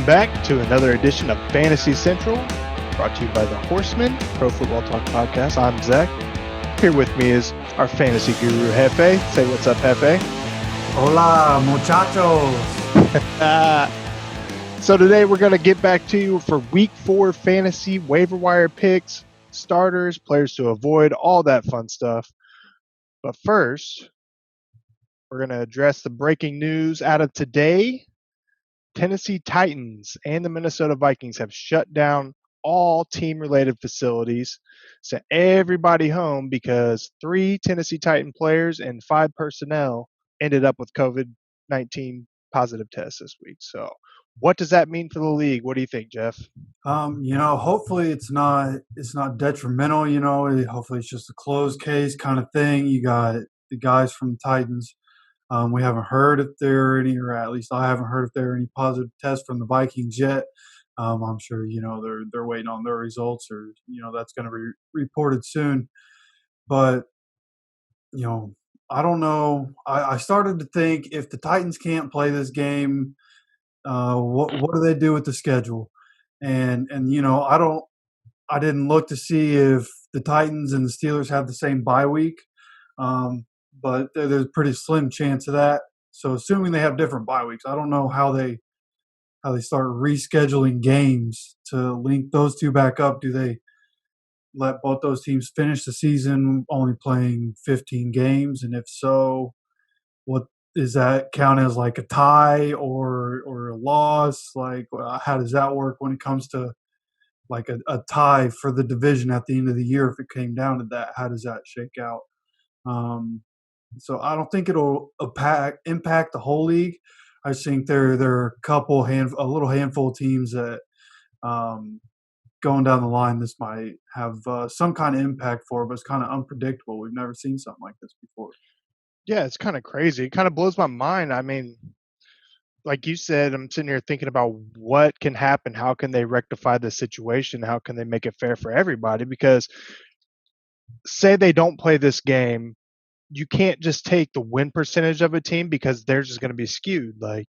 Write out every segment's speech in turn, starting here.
Welcome back to another edition of Fantasy Central, brought to you by the Horsemen, Pro Football Talk Podcast. I'm Zach. Here with me is our fantasy guru, Jeffe. Say what's up, Jeffe. Hola, muchachos. So today we're going to get back to you for Week 4 fantasy waiver wire picks, starters, players to avoid, all that fun stuff. But first, we're going to address the breaking news out of today. Tennessee Titans and the Minnesota Vikings have shut down all team-related facilities, sent everybody home because 3 Tennessee Titan players and 5 personnel ended up with COVID-19 positive tests this week. So what does that mean for the league? What do you think, Jeff? Hopefully it's not detrimental, hopefully it's just a closed case kind of thing. You got the guys from the Titans. We haven't heard if there are any, or at least I haven't heard if there are any positive tests from the Vikings yet. I'm sure, they're waiting on their results, or, that's going to be reported soon. But, I don't know. I started to think, if the Titans can't play this game, what do they do with the schedule? And I didn't look to see if the Titans and the Steelers have the same bye week. But there's a pretty slim chance of that. So assuming they have different bye weeks, I don't know how they start rescheduling games to link those two back up. Do they let both those teams finish the season only playing 15 games? And if so, what does that count as, like a tie or a loss? Like, how does that work when it comes to like a tie for the division at the end of the year? If it came down to that, how does that shake out? So I don't think it'll impact the whole league. I think there are a little handful of teams that going down the line, this might have some kind of impact for, but it's kind of unpredictable. We've never seen something like this before. Yeah, it's kind of crazy. It kind of blows my mind. I mean, like you said, I'm sitting here thinking about what can happen. How can they rectify the situation? How can they make it fair for everybody? Because say they don't play this game, you can't just take the win percentage of a team because they're just going to be skewed. Like,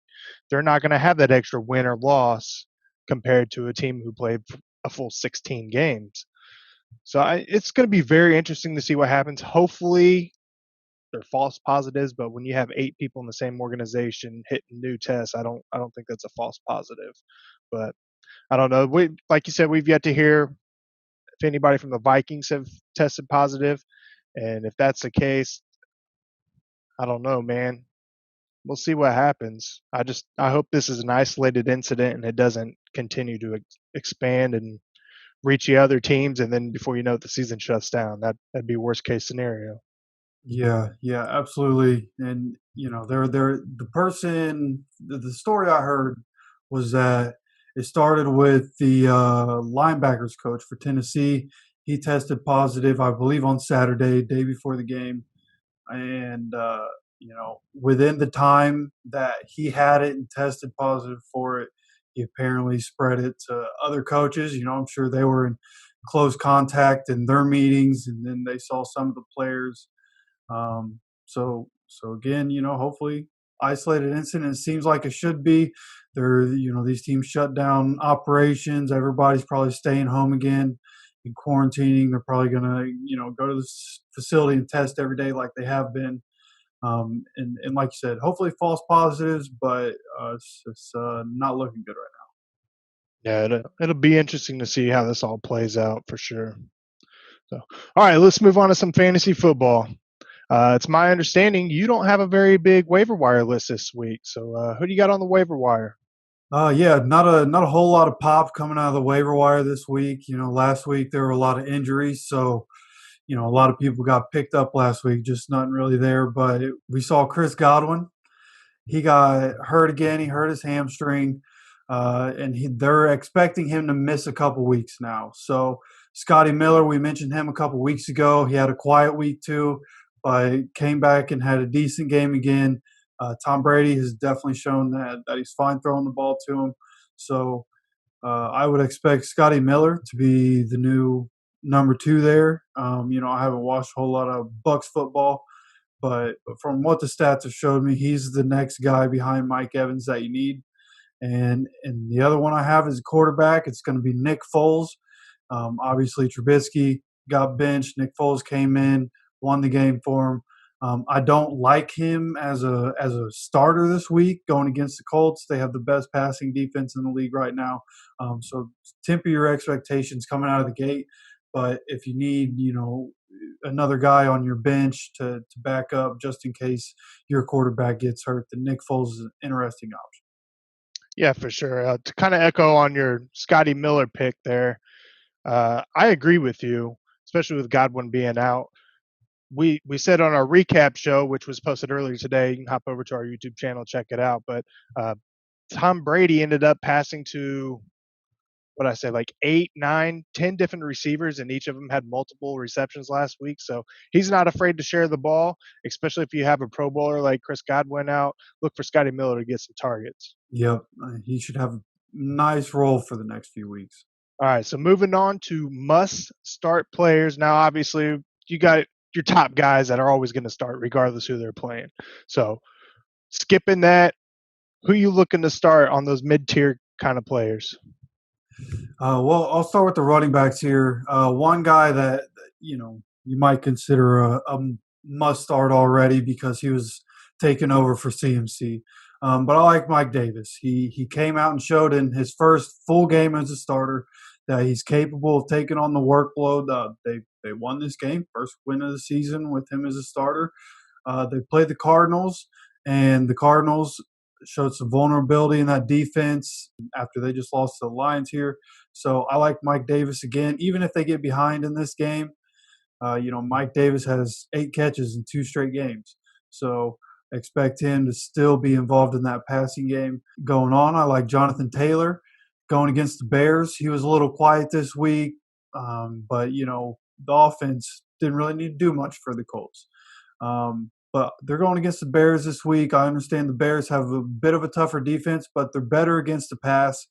they're not going to have that extra win or loss compared to a team who played a full 16 games. So it's going to be very interesting to see what happens. Hopefully they're false positives, but when you have 8 people in the same organization hitting new tests, I don't think that's a false positive. But I don't know. Like you said, we've yet to hear if anybody from the Vikings have tested positive, and if that's the case, I don't know, man. We'll see what happens. I hope this is an isolated incident and it doesn't continue to expand and reach the other teams, and then before you know it, the season shuts down. That'd be worst case scenario. Yeah, absolutely. And the story I heard was that it started with the linebackers coach for Tennessee. He tested positive, I believe, on Saturday, day before the game, and within the time that he had it and tested positive for it, he apparently spread it to other coaches. I'm sure they were in close contact in their meetings, and then they saw some of the players. So again, hopefully isolated incident. It seems like it should be. These teams shut down operations. Everybody's probably staying home again and quarantining. They're probably going to, go to this facility and test every day like they have been. And like you said, hopefully false positives, but it's not looking good right now. Yeah, it'll be interesting to see how this all plays out for sure. So, all right, let's move on to some fantasy football. It's my understanding you don't have a very big waiver wire list this week. So who do you got on the waiver wire? Yeah, not a whole lot of pop coming out of the waiver wire this week. Last week there were a lot of injuries, so a lot of people got picked up last week. Just nothing really there. But we saw Chris Godwin. He got hurt again. He hurt his hamstring, and they're expecting him to miss a couple weeks now. So Scotty Miller, we mentioned him a couple weeks ago. He had a quiet week too, but came back and had a decent game again. Tom Brady has definitely shown that he's fine throwing the ball to him. So I would expect Scotty Miller to be the new number 2 there. I haven't watched a whole lot of Bucs football, but from what the stats have showed me, he's the next guy behind Mike Evans that you need. And the other one I have is a quarterback. It's going to be Nick Foles. Obviously, Trubisky got benched. Nick Foles came in, won the game for him. I don't like him as a starter this week going against the Colts. They have the best passing defense in the league right now. So temper your expectations coming out of the gate. But if you need, another guy on your bench to back up just in case your quarterback gets hurt, then Nick Foles is an interesting option. Yeah, for sure. To kind of echo on your Scotty Miller pick there, I agree with you, especially with Godwin being out. We said on our recap show, which was posted earlier today, you can hop over to our YouTube channel, check it out. But Tom Brady ended up passing to what I say, like 8, 9, 10 different receivers, and each of them had multiple receptions last week. So he's not afraid to share the ball, especially if you have a Pro Bowler like Chris Godwin out. Look for Scotty Miller to get some targets. Yep, he should have a nice role for the next few weeks. All right, so moving on to must-start players. Now, obviously, you got your top guys that are always going to start regardless who they're playing. So skipping that, who you looking to start on those mid-tier kind of players? Well, I'll start with the running backs here. One guy that you might consider a must start already because he was taking over for CMC. But I like Mike Davis. He came out and showed in his first full game as a starter that he's capable of taking on the workload. They won this game, first win of the season with him as a starter. They played the Cardinals, and the Cardinals showed some vulnerability in that defense after they just lost to the Lions here. So I like Mike Davis again, even if they get behind in this game. Mike Davis has 8 catches in 2 straight games. So expect him to still be involved in that passing game going on. I like Jonathan Taylor going against the Bears. He was a little quiet this week, but, the offense didn't really need to do much for the Colts. But they're going against the Bears this week. I understand the Bears have a bit of a tougher defense, but they're better against the pass.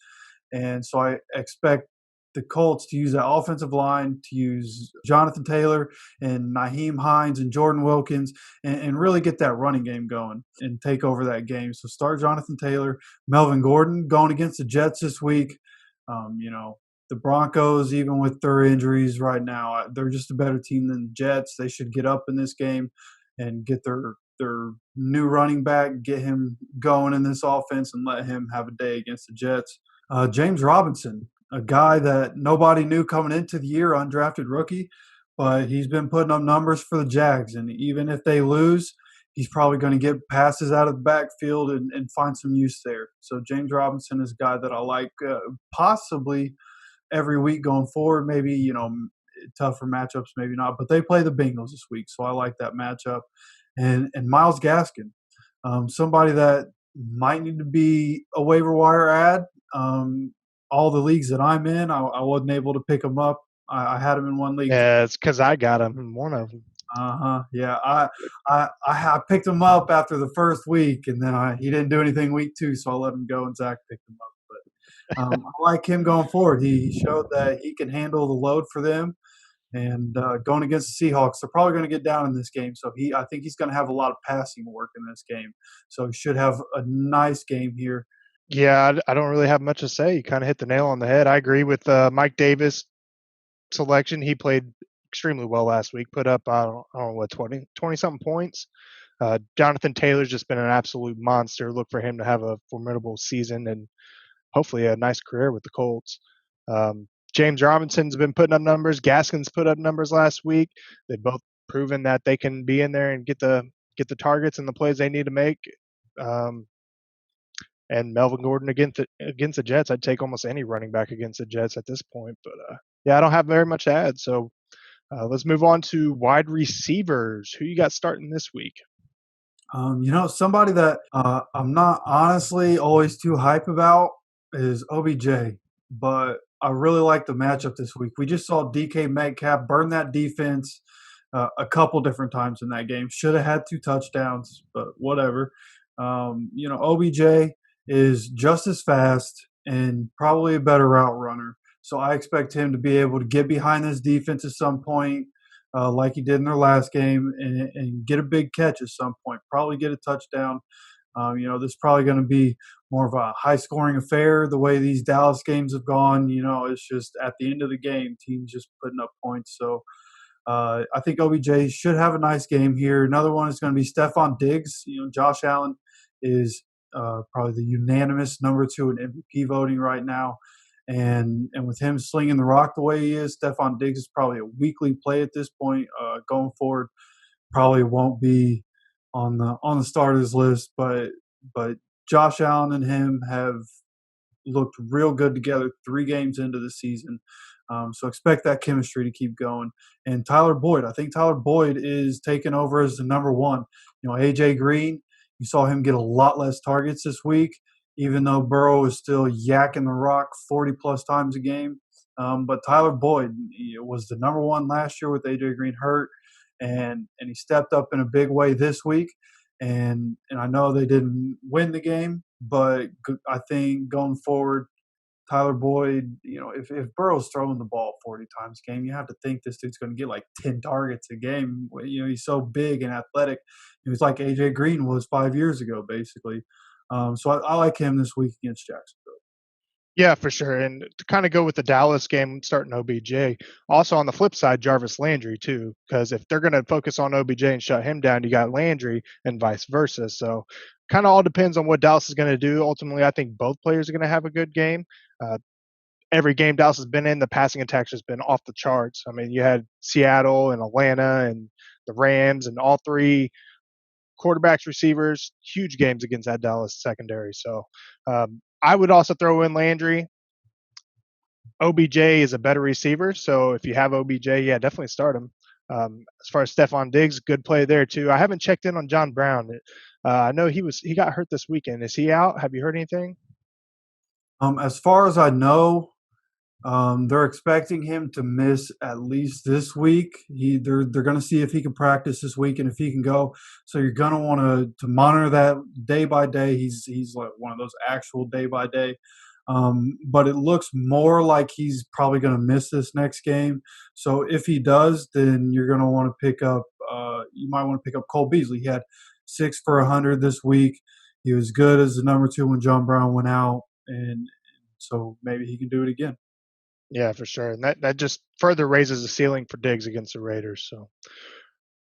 And so I expect the Colts to use that offensive line, to use Jonathan Taylor and Nyheim Hines and Jordan Wilkins and really get that running game going and take over that game. So start Jonathan Taylor. Melvin Gordon going against the Jets this week. The Broncos, even with their injuries right now, they're just a better team than the Jets. They should get up in this game and get their new running back, get him going in this offense and let him have a day against the Jets. James Robinson, a guy that nobody knew coming into the year, undrafted rookie, but he's been putting up numbers for the Jags. And even if they lose, he's probably going to get passes out of the backfield and find some use there. So James Robinson is a guy that I like possibly every week going forward. Maybe, tougher matchups, maybe not. But they play the Bengals this week, so I like that matchup. And Myles Gaskin, somebody that might need to be a waiver wire ad. All the leagues that I'm in, I wasn't able to pick him up. I had him in one league. Yeah, it's because I got him in one of them. Yeah, I picked him up after the first week, and then he didn't do anything week 2, so I let him go, and Zach picked him up. But I like him going forward. He showed that he can handle the load for them. And going against the Seahawks, they're probably going to get down in this game. So I think he's going to have a lot of passing work in this game. So he should have a nice game here. Yeah, I don't really have much to say. You kind of hit the nail on the head. I agree with Mike Davis selection. He played extremely well last week. Put up, I don't know what, 20-something points. Jonathan Taylor's just been an absolute monster. Look for him to have a formidable season and hopefully a nice career with the Colts. James Robinson's been putting up numbers. Gaskin's put up numbers last week. They've both proven that they can be in there and get the targets and the plays they need to make. And Melvin Gordon against the Jets, I'd take almost any running back against the Jets at this point. But I don't have very much to add. So let's move on to wide receivers. Who you got starting this week? Somebody that I'm not honestly always too hype about is OBJ, but I really like the matchup this week. We just saw DK Metcalf burn that defense a couple different times in that game. Should have had 2 touchdowns, but whatever. OBJ is just as fast and probably a better route runner. So I expect him to be able to get behind this defense at some point, like he did in their last game, and get a big catch at some point, probably get a touchdown. This is probably going to be more of a high-scoring affair. The way these Dallas games have gone, it's just at the end of the game, teams just putting up points. So I think OBJ should have a nice game here. Another one is going to be Stephon Diggs. Josh Allen is probably the unanimous number 2 in MVP voting right now. And with him slinging the rock the way he is, Stephon Diggs is probably a weekly play at this point. Going forward, probably won't be on the starters list, but Josh Allen and him have looked real good together 3 games into the season. So expect that chemistry to keep going. And Tyler Boyd, I think Tyler Boyd is taking over as the number 1. AJ Green, you saw him get a lot less targets this week, even though Burrow is still yakking the rock 40-plus times a game. But Tyler Boyd was the number 1 last year with AJ Green hurt, and he stepped up in a big way this week. And I know they didn't win the game, but I think going forward, Tyler Boyd, if Burrow's throwing the ball 40 times a game, you have to think this dude's going to get like 10 targets a game. He's so big and athletic. He was like AJ Green was 5 years ago, basically. So I like him this week against Jacksonville. Yeah, for sure. And to kind of go with the Dallas game, starting OBJ. Also on the flip side, Jarvis Landry too, because if they're going to focus on OBJ and shut him down, you got Landry and vice versa. So kind of all depends on what Dallas is going to do. Ultimately, I think both players are going to have a good game. Every game Dallas has been in, the passing attack's just been off the charts. I mean, you had Seattle and Atlanta and the Rams and all 3 quarterbacks, receivers, huge games against that Dallas secondary. So I would also throw in Landry. OBJ is a better receiver, so if you have OBJ, yeah, definitely start him. As far as Stephon Diggs, good play there too. I haven't checked in on John Brown. I know he got hurt this weekend. Is he out? Have you heard anything? As far as I know, they're expecting him to miss at least this week. They're going to see if he can practice this week and if he can go. So you're going to want to monitor that day by day. He's like one of those actual day by day. But it looks more like he's probably going to miss this next game. So if he does, then you're going to want to pick up. You might want to pick up Cole Beasley. He had 6 for 100 this week. He was good as the number 2 when John Brown went out, and so maybe he can do it again. Yeah, for sure. And that just further raises the ceiling for Diggs against the Raiders. So,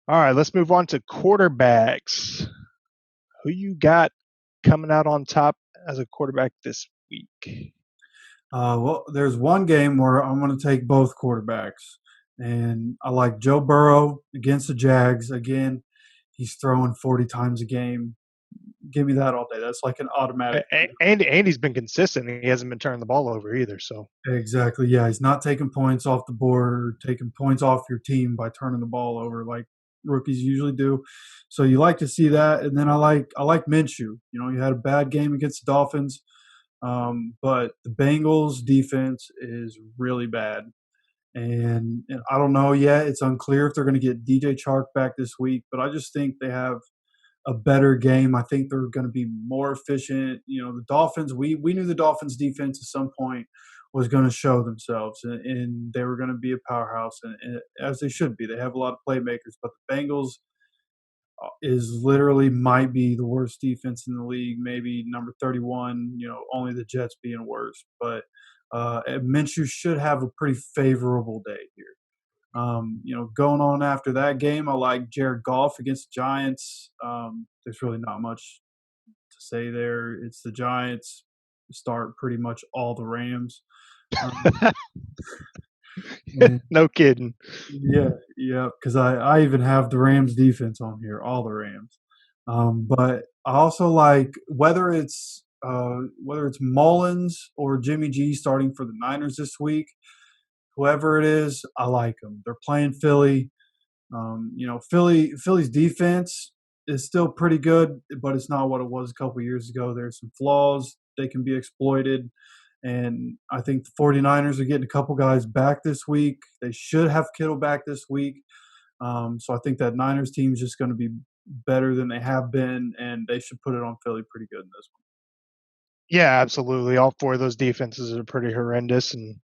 all right, let's move on to quarterbacks. Who you got coming out on top as a quarterback this week? Well, there's one game where I'm going to take both quarterbacks, and I like Joe Burrow against the Jags. Again, he's throwing 40 times a game. Give me that all day. That's like an automatic. And Andy's been consistent. He hasn't been turning the ball over either. So Exactly. Yeah, he's not taking points off the board, taking points off your team by turning the ball over like rookies usually do. So you like to see that. And then I like Minshew. He had a bad game against the Dolphins, but the Bengals defense is really bad. And I don't know yet. It's unclear if they're going to get DJ Chark back this week, but I just think they have a better game. I think they're going to be more efficient. The Dolphins, we knew the Dolphins defense at some point was going to show themselves, and they were going to be a powerhouse, and as they should be. They have a lot of playmakers, but the Bengals is literally might be the worst defense in the league, maybe number 31, only the Jets being worse. But Minshew should have a pretty favorable day here. Going on after that game, I like Jared Goff against the Giants. There's really not much to say there. It's the Giants start pretty much all the Rams. No kidding. Yeah, because I even have the Rams defense on here, all the Rams. But I also like whether it's Mullins or Jimmy G starting for the Niners this week. Whoever it is, I like them. They're playing Philly. Philly's defense is still pretty good, but it's not what it was a couple years ago. There's some flaws. They can be exploited. And I think the 49ers are getting a couple guys back this week. They should have Kittle back this week. So I think that Niners team is just going to be better than they have been, and they should put it on Philly pretty good in this one. Yeah, absolutely. All 4 of those defenses are pretty horrendous, and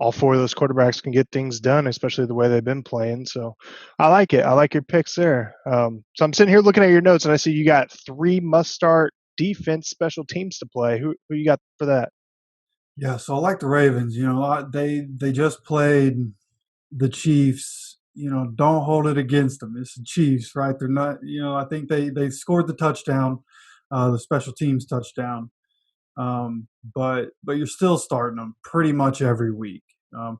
all four of those quarterbacks can get things done, especially the way they've been playing. So I like it. I like your picks there. So I'm sitting here looking at your notes, and I see you got 3 must-start defense special teams to play. Who you got for that? Yeah, so I like the Ravens. They just played the Chiefs. Don't hold it against them. It's the Chiefs, right? They're not. I think they scored the touchdown, the special teams touchdown. But you're still starting them pretty much every week.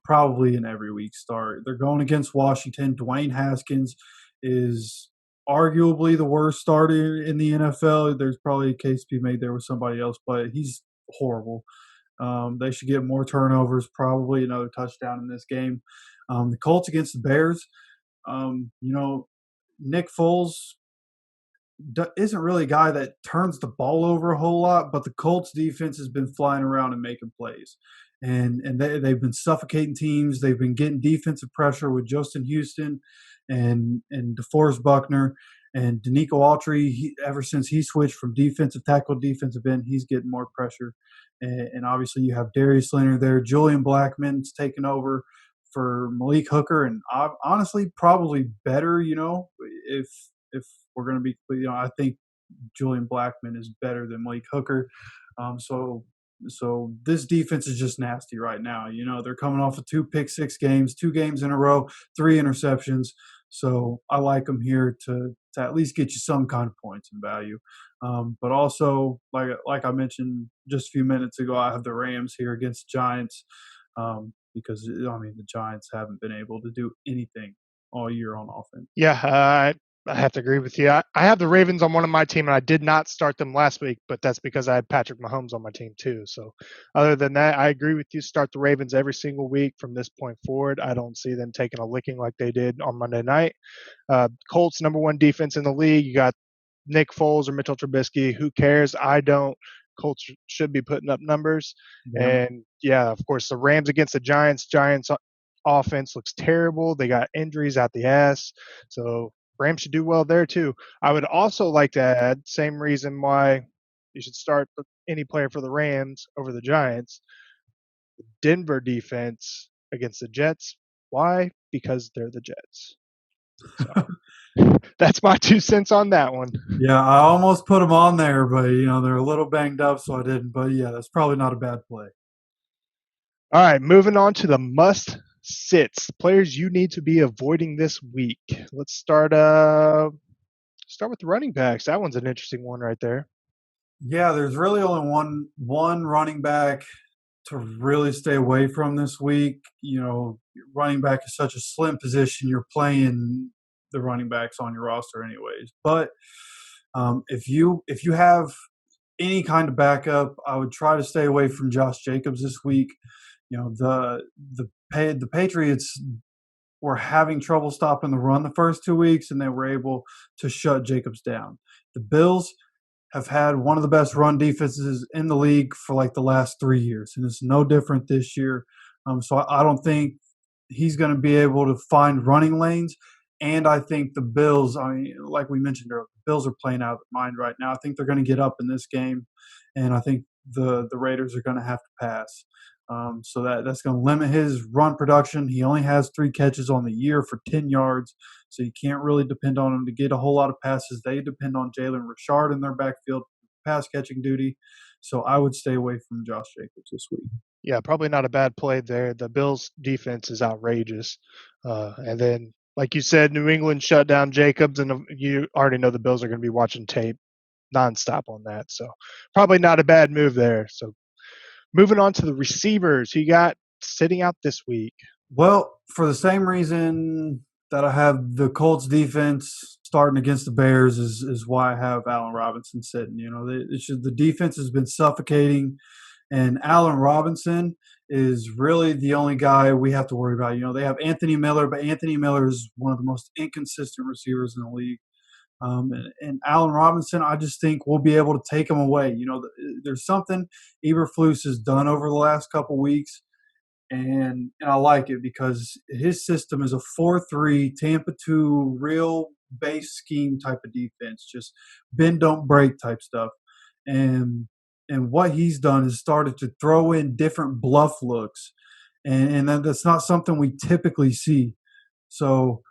Probably an every week start. They're going against Washington. Dwayne Haskins is arguably the worst starter in the NFL. There's probably a case to be made there with somebody else, but he's horrible. They should get more turnovers, probably another touchdown in this game. The Colts against the Bears. Nick Foles isn't really a guy that turns the ball over a whole lot, but the Colts defense has been flying around and making plays. And they've been suffocating teams. They've been getting defensive pressure with Justin Houston and DeForest Buckner and Danico Autry. Ever since he switched from defensive tackle to defensive end, he's getting more pressure. And obviously you have Darius Leonard there. Julian Blackmon's taken over for Malik Hooker, and honestly, probably better. If we're going to be, I think Julian Blackmon is better than Malik Hooker. So this defense is just nasty right now. They're coming off of 2 pick-six games, 2 games in a row, 3 interceptions. So I like them here to at least get you some kind of points and value. But also, like I mentioned just a few minutes ago, I have the Rams here against the Giants because the Giants haven't been able to do anything all year on offense. Yeah, I have to agree with you. I have the Ravens on one of my team, and I did not start them last week, but that's because I had Patrick Mahomes on my team too. So other than that, I agree with you. Start the Ravens every single week from this point forward. I don't see them taking a licking like they did on Monday night. Colts, number 1 defense in the league. You got Nick Foles or Mitchell Trubisky. Who cares? I don't. Colts should be putting up numbers. Yeah. And yeah, of course, the Rams against the Giants. Giants offense looks terrible. They got injuries out the ass. So Rams should do well there too. I would also like to add, same reason why you should start any player for the Rams over the Giants. Denver defense against the Jets. Why? Because they're the Jets. So that's my 2 cents on that one. Yeah, I almost put them on there, but they're a little banged up, so I didn't. But yeah, that's probably not a bad play. All right, moving on to the must sits. Players you need to be avoiding this week. Let's start with the running backs. That one's an interesting one right there. Yeah, there's really only one running back to really stay away from this week. Running back is such a slim position. You're playing the running backs on your roster anyways. But if you have any kind of backup, I would try to stay away from Josh Jacobs this week. The Patriots were having trouble stopping the run the first 2 weeks, and they were able to shut Jacobs down. The Bills have had one of the best run defenses in the league for like the last 3 years, and it's no different this year. So I don't think he's going to be able to find running lanes. And I think the Bills, like we mentioned earlier, the Bills are playing out of their mind right now. I think they're going to get up in this game, and I think the Raiders are going to have to pass. So that's going to limit his run production. He only has 3 catches on the year for 10 yards, so you can't really depend on him to get a whole lot of passes. They depend on Jalen Richard in their backfield pass catching duty. So I would stay away from Josh Jacobs this week. Yeah, probably not a bad play there. The Bills' defense is outrageous. And then, like you said, New England shut down Jacobs, and you already know the Bills are going to be watching tape nonstop on that. So probably not a bad move there. So moving on to the receivers, who you got sitting out this week? Well, for the same reason that I have the Colts defense starting against the Bears is why I have Allen Robinson sitting. The defense has been suffocating, and Allen Robinson is really the only guy we have to worry about. They have Anthony Miller, but Anthony Miller is one of the most inconsistent receivers in the league. And Allen Robinson, I just think we'll be able to take him away. There's something Eberflus has done over the last couple weeks, and I like it because his system is a 4-3 Tampa 2 real base scheme type of defense, just bend don't break type stuff. And what he's done is started to throw in different bluff looks. and that's not something we typically see. So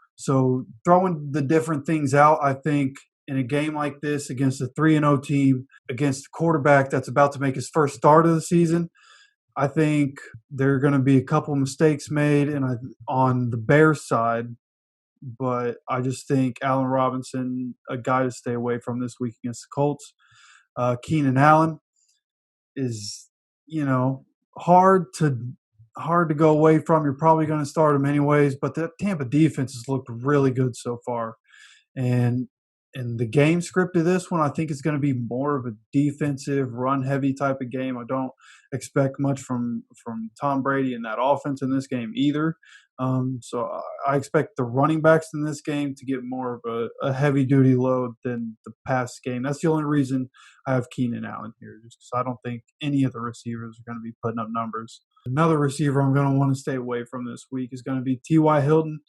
throwing the different things out, I think in a game like this against a 3-0 team, against a quarterback that's about to make his first start of the season, I think there are going to be a couple mistakes made on the Bears side, but I just think Allen Robinson, a guy to stay away from this week against the Colts. Keenan Allen is, you know, hard to hard to go away from. You're probably going to start him anyways, but the Tampa defense has looked really good so far. And the game script of this one, I think is going to be more of a defensive, run heavy type of game. I don't expect much from Tom Brady in that offense in this game either. So I expect the running backs in this game to get more of a heavy duty load than the past game. That's the only reason I have Keenan Allen here, just because I don't think any of the receivers are going to be putting up numbers. Another receiver I'm going to want to stay away from this week is going to be T.Y. Hilton.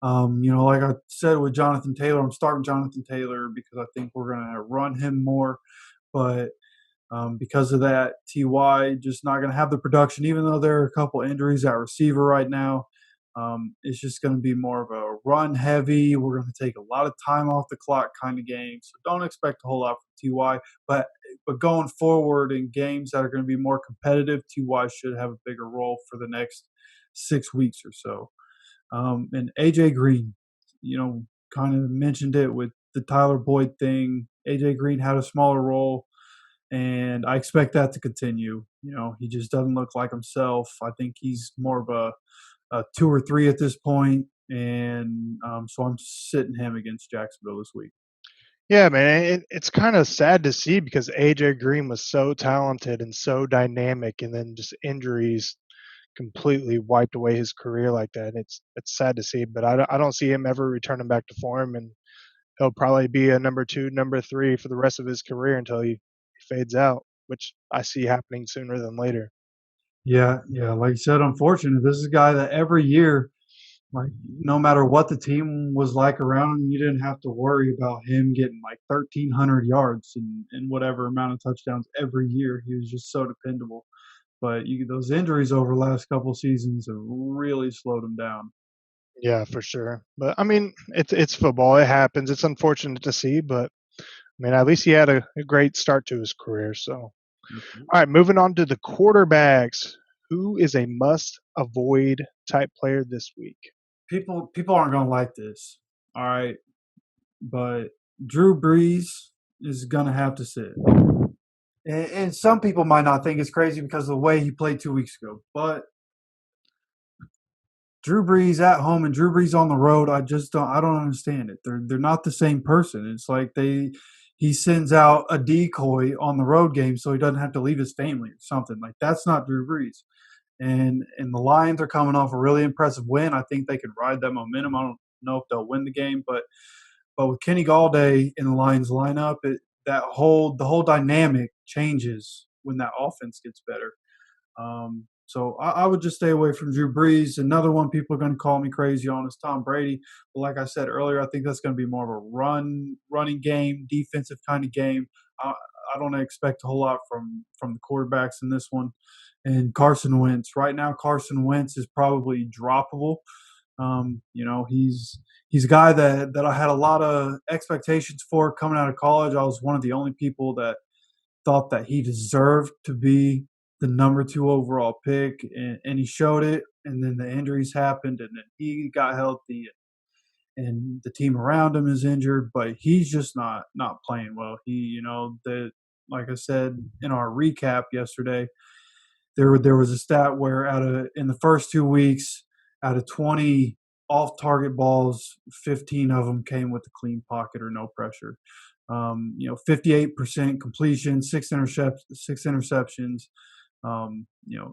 Like I said with Jonathan Taylor, I'm starting Jonathan Taylor because I think we're going to run him more. But because of that, Ty just not going to have the production, even though there are a couple injuries at receiver right now. It's just going to be more of a run heavy. We're going to take a lot of time off the clock kind of game. So don't expect a whole lot from Ty. But going forward in games that are going to be more competitive, Ty should have a bigger role for the next 6 weeks or so. And AJ Green, kind of mentioned it with the Tyler Boyd thing. AJ Green had a smaller role, and I expect that to continue. He just doesn't look like himself. I think he's more of a 2 or 3 at this point, and so I'm sitting him against Jacksonville this week. Yeah, man, it's kind of sad to see because AJ Green was so talented and so dynamic, and then just injuries completely wiped away his career like that. It's sad to see, but I don't see him ever returning back to form, and he'll probably be a number 2, number 3 for the rest of his career until he fades out, which I see happening sooner than later. Yeah, yeah. Like you said, unfortunate. This is a guy that every year, like no matter what the team was like around him, you didn't have to worry about him getting like 1,300 yards and whatever amount of touchdowns every year. He was just so dependable. But those injuries over the last couple of seasons have really slowed him down. Yeah, for sure. But I mean, it's football. It happens. It's unfortunate to see, but I mean, at least he had a great start to his career. So, all Mhm. right, moving on to the quarterbacks. Who is a must avoid type player this week? People aren't gonna like this, all right. But Drew Brees is gonna have to sit. And some people might not think it's crazy because of the way he played 2 weeks ago. But Drew Brees at home and Drew Brees on the road, I don't understand it. They're not the same person. It's like he sends out a decoy on the road game so he doesn't have to leave his family or something. Like that's not Drew Brees. And the Lions are coming off a really impressive win. I think they could ride that momentum. I don't know if they'll win the game, but with Kenny Galladay in the Lions lineup, the whole dynamic changes when that offense gets better. So I would just stay away from Drew Brees. Another one people are going to call me crazy on is Tom Brady. But like I said earlier, I think that's going to be more of a running game, defensive kind of game. I don't expect a whole lot from the quarterbacks in this one. And Carson Wentz. Right now, Carson Wentz is probably droppable. He's a guy that I had a lot of expectations for coming out of college. I was one of the only people that thought that he deserved to be the number 2 overall pick, and he showed it. And then the injuries happened, and then he got healthy, and the team around him is injured, but he's just not playing well. That like I said in our recap yesterday, there was a stat where in the first 2 weeks, out of 20 off target balls, 15 of them came with a clean pocket or no pressure. 58% completion, six interceptions.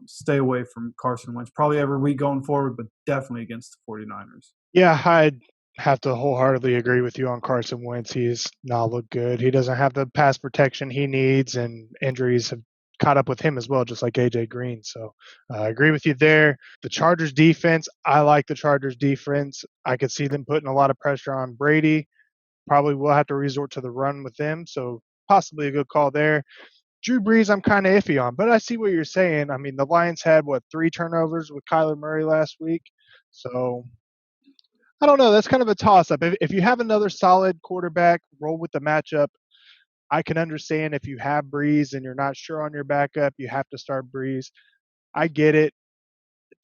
Stay away from Carson Wentz probably every week going forward, but definitely against the 49ers. Yeah, I'd have to wholeheartedly agree with you on Carson Wentz. He's not looked good. He doesn't have the pass protection he needs, and injuries have caught up with him as well, just like AJ Green. So I agree with you there. The Chargers defense, I like the Chargers defense. I could see them putting a lot of pressure on Brady. Probably will have to resort to the run with them. So possibly a good call there. Drew Brees, I'm kind of iffy on, but I see what you're saying. I mean, the Lions had, 3 turnovers with Kyler Murray last week. So I don't know. That's kind of a toss up. If you have another solid quarterback, roll with the matchup. I can understand if you have Brees and you're not sure on your backup, you have to start Brees. I get it.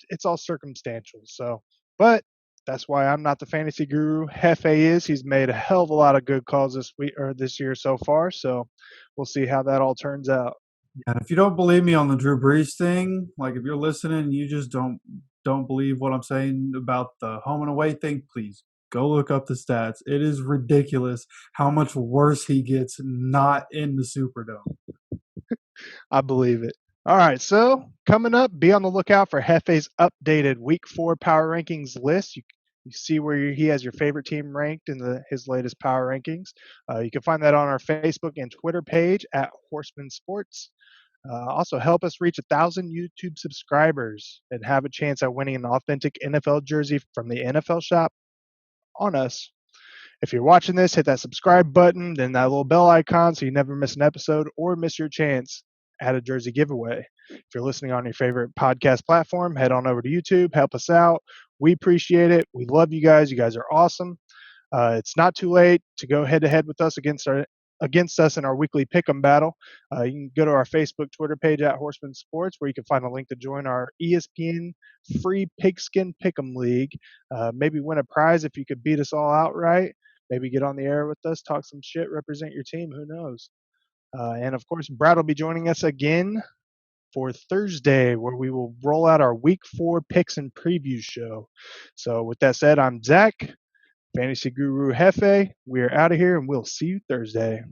It's all circumstantial. So, but that's why I'm not the fantasy guru. Jeffe is. He's made a hell of a lot of good calls this week or this year so far. So we'll see how that all turns out. And if you don't believe me on the Drew Brees thing, like if you're listening and you just don't believe what I'm saying about the home and away thing, please go look up the stats. It is ridiculous how much worse he gets not in the Superdome. I believe it. All right, so coming up, be on the lookout for Jeffe's updated Week 4 power rankings list. You see where he has your favorite team ranked in his latest power rankings. You can find that on our Facebook and Twitter page at Horsemen Sports. Also, help us reach 1,000 YouTube subscribers and have a chance at winning an authentic NFL jersey from the NFL shop on us. If you're watching this, hit that subscribe button, then that little bell icon so you never miss an episode or miss your chance at a jersey giveaway. If you're listening on your favorite podcast platform, head on over to YouTube, help us out. We appreciate it. We love you guys. You guys are awesome. It's not too late to go head to head with us against us in our weekly pick'em battle. You can go to our Facebook, Twitter page at Horseman Sports, where you can find a link to join our ESPN free pigskin pick'em league. Maybe win a prize if you could beat us all outright. Maybe get on the air with us, talk some shit, represent your team. Who knows? And of course, Brad will be joining us again for Thursday, where we will roll out our Week 4 picks and preview show. So, with that said, I'm Zach, Fantasy Guru Jeffe. We are out of here, and we'll see you Thursday.